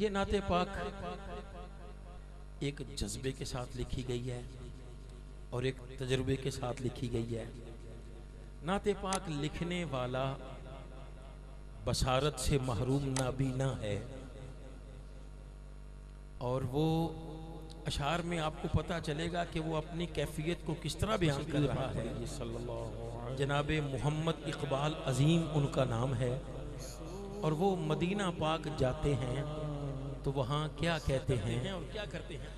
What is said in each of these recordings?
یہ نعت پاک ایک جذبے کے ساتھ لکھی گئی ہے اور ایک تجربے کے ساتھ لکھی گئی ہے۔ نعت پاک لکھنے والا بصارت سے محروم نابینا ہے، اور وہ اشعار میں آپ کو پتہ چلے گا کہ وہ اپنی کیفیت کو کس طرح بیان کر رہا ہے۔ جناب محمد اقبال عظیم ان کا نام ہے، اور وہ مدینہ پاک جاتے ہیں تو وہاں کیا کہتے ہیں اور کیا کرتے ہیں؟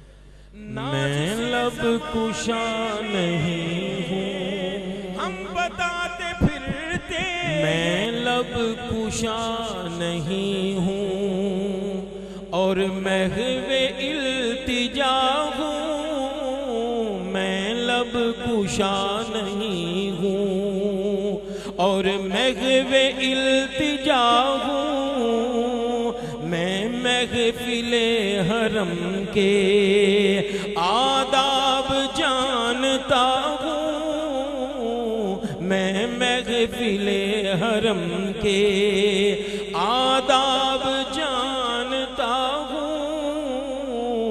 میں لب کشا نہیں ہوں، ہم بتاتے پھرتے، میں لب کشا نہیں ہوں اور محو التجا ہوں، میں لب کشا نہیں ہوں اور محو التجا ہوں، میں محفل حرم کے آداب جانتا ہوں، میں محفل حرم کے آداب جانتا ہوں،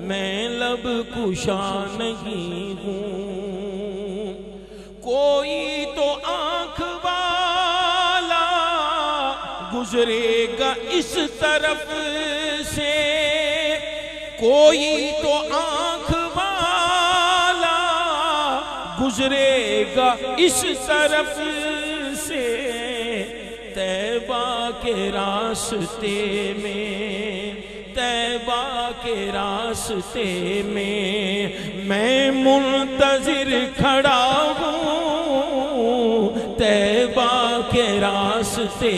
میں لب کشا نہیں ہوں۔ کوئی تو آنکھ والا گزرے گا اس طرف سے، کوئی تو آنکھ والا گزرے گا اس طرف سے، طیبہ کے راستے میں، طیبہ کے راستے میں منتظر کھڑا ہوں، طیبہ کے راستے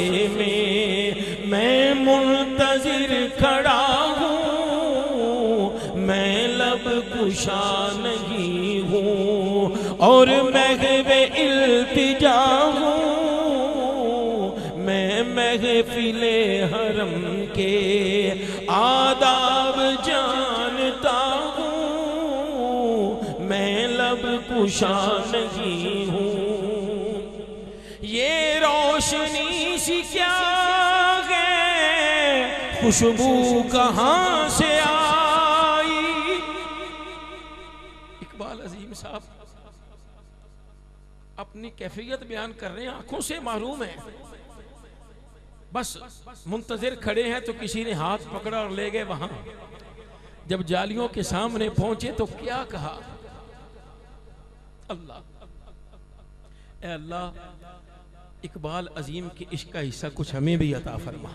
میں منتظر کھڑا ہوں، میں لب کشا نہیں ہوں اور محو التجا ہوں، میں محفل حرم کے آداب جانتا ہوں، میں لب کشا نہیں ہوں۔ یہ روشنی سی کیا ہے، خوشبو کہاں سے آئی؟ اقبال عظیم صاحب اپنی کیفیت بیان کر رہے ہیں، آنکھوں سے محروم ہیں، بس منتظر کھڑے ہیں تو کسی نے ہاتھ پکڑا اور لے گئے وہاں۔ جب جالیوں کے سامنے پہنچے تو کیا کہا؟ اللہ، اے اللہ، اقبال عظیم کی عشق کا حصہ کچھ ہمیں بھی عطا فرما۔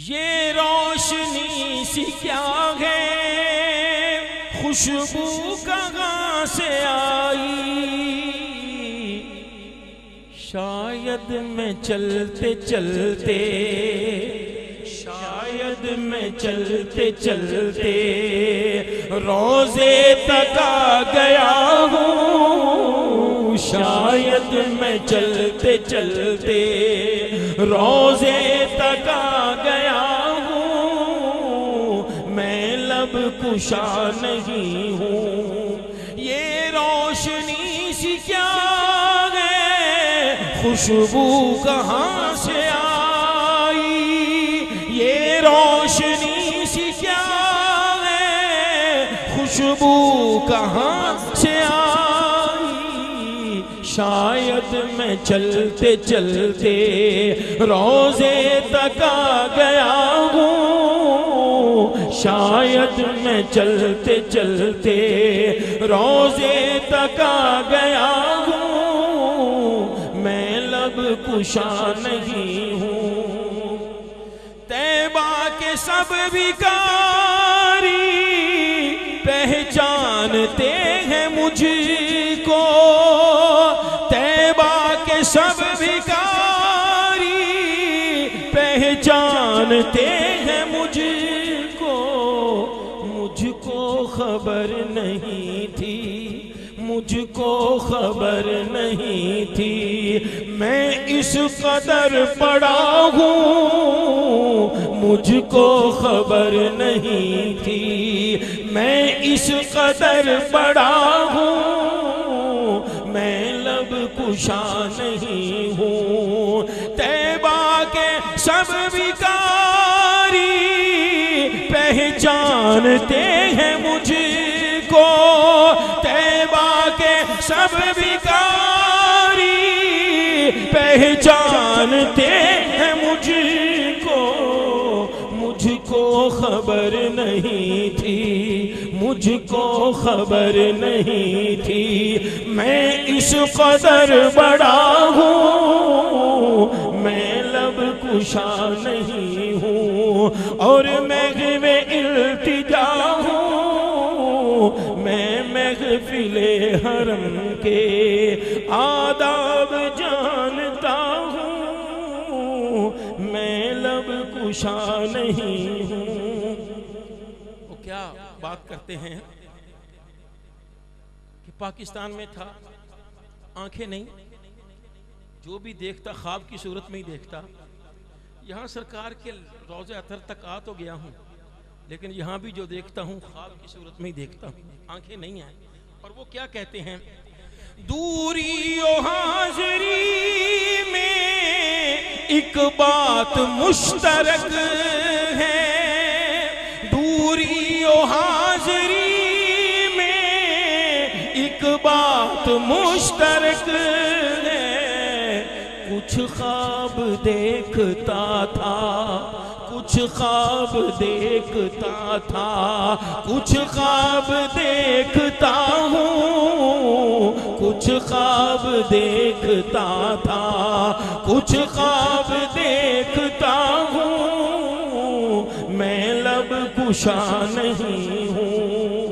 یہ روشنی سی کیا ہے، خوشبو کہاں سے آئی؟ شاید میں چلتے چلتے، شاید میں چلتے چلتے روضے تک آ گیا ہوں، شاید میں چلتے چلتے روضے تک آ گیا ہوں، میں لب کشا نہیں ہوں۔ یہ روشنی سی کیا ہے، خوشبو کہاں سے آئی؟ یہ روشنی سی کیا ہے، خوشبو کہاں سے آئی؟ شاید میں چلتے چلتے روضے تک آ گیا ہوں، شاید میں چلتے چلتے روضے تک آ گیا ہوں، میں لب کشا نہیں ہوں۔ طیبہ کے سب بھکاری پہچانتے ہیں مجھ کو، طیبہ کے سب بھکاری پہچانتے ہیں مجھ کو، مجھ کو خبر نہیں تھی، مجھ کو خبر نہیں تھی، میں اس قدر پڑا ہوں، مجھ کو خبر نہیں تھی، میں اس قدر پڑا ہوں، میں لب کشا نہیں ہوں۔ طیبہ کے سب بھکاری پہچانتے ہیں مجھ کو، طیبہ کے سب بھکاری پہچانتے ہیں مجھ کو خبر نہیں تھی، مجھ کو خبر نہیں تھی میں اس قدر بڑا ہوں، میں لب کشا نہیں ہوں اور محو التجا ہوں، میں محفل حرم کے آداب جانتا ہوں، میں لب کشا نہیں ہوں۔ وہ کیا بات کرتے ہیں کہ پاکستان میں تھا، آنکھیں نہیں، جو بھی دیکھتا خواب کی صورت میں ہی دیکھتا، یہاں سرکار کے روضہ اطہر تک آ تو گیا ہوں لیکن یہاں بھی جو دیکھتا ہوں خواب کی صورت میں ہی دیکھتا ہوں، آنکھیں نہیں ہیں۔ اور وہ کیا کہتے ہیں، دوری و حاضری میں ایک بات مشترک ہے، دوری و حاضری میں ایک بات مشترک ہے، کچھ خواب دیکھتا تھا، کچھ خواب دیکھتا تھا، کچھ خواب دیکھتا ہوں، کچھ خواب دیکھتا تھا، کچھ خواب دیکھتا ہوں، میں لب کشا نہیں ہوں۔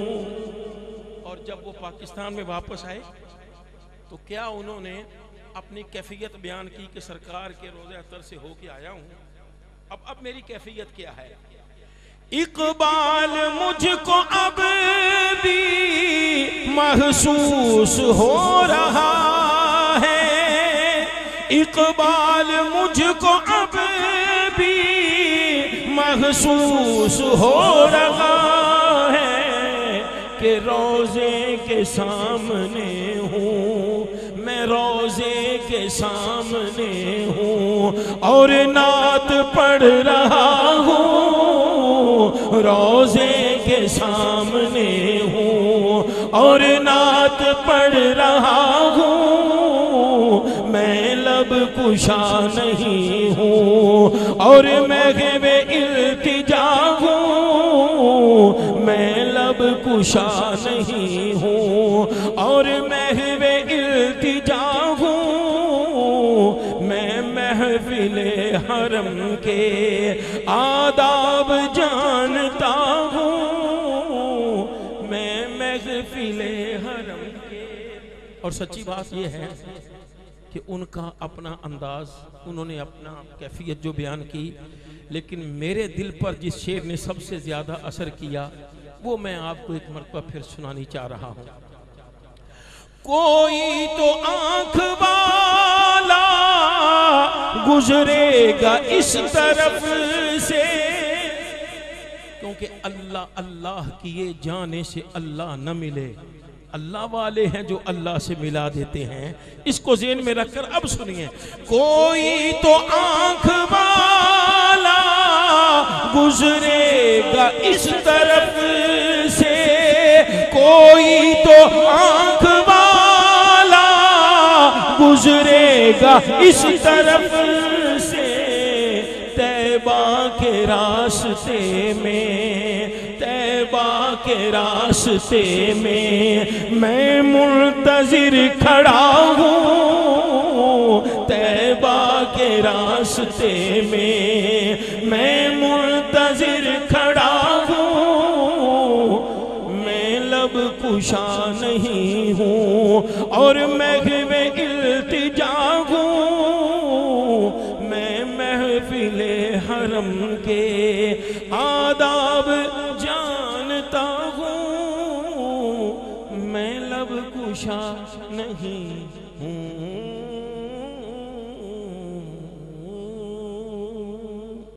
اور جب وہ پاکستان میں واپس آئے تو کیا انہوں نے اپنی کیفیت بیان کی کہ سرکار کے روضہ اطہر سے ہو کے آیا ہوں، اب میری کیفیت کیا ہے۔ اقبال مجھ کو اب بھی محسوس ہو رہا ہے، اقبال مجھ کو اب بھی محسوس ہو رہا ہے کہ روضے کے سامنے ہوں، میں روضے کے سامنے ہوں اور نعت پڑھ رہا ہوں، روضے کے سامنے ہوں اور نعت پڑھ رہا ہوں، میں لب کشا نہیں ہوں اور محو التجا ہوں، میں لب کشا نہیں ہوں اور محو التجا ہوں، میں محفل حرم کے آداب جانتا ہوں، میں محفل حرم کے۔ اور سچی بات یہ ہے کہ ان کا اپنا انداز، انہوں نے اپنا کیفیت جو بیان کی، لیکن میرے دل پر جس شعر نے سب سے زیادہ اثر کیا وہ میں آپ کو ایک مرتبہ پھر سنانی چاہ رہا ہوں۔ کوئی تو آنکھ والا گزرے گا اس طرف سے، کیونکہ اللہ اللہ کیے جانے سے اللہ نہ ملے، اللہ والے ہیں جو اللہ سے ملا دیتے ہیں، اس کو ذہن میں رکھ کر اب سنیے۔ کوئی تو آنکھ والا گزرے گا اس طرف سے، کوئی تو آنکھ والا گزرے گا اس طرف سے، طیبہ کے راستے میں، طیبہ کے راستے میں منتظر کھڑا ہوں، طیبہ کے راستے میں منتظر کھڑا ہوں، میں لب کشا نہیں ہوں اور محو التجا ہوں، میں محفل حرم کے آداب جانتا ہوں، میں لب کشا نہیں ہوں۔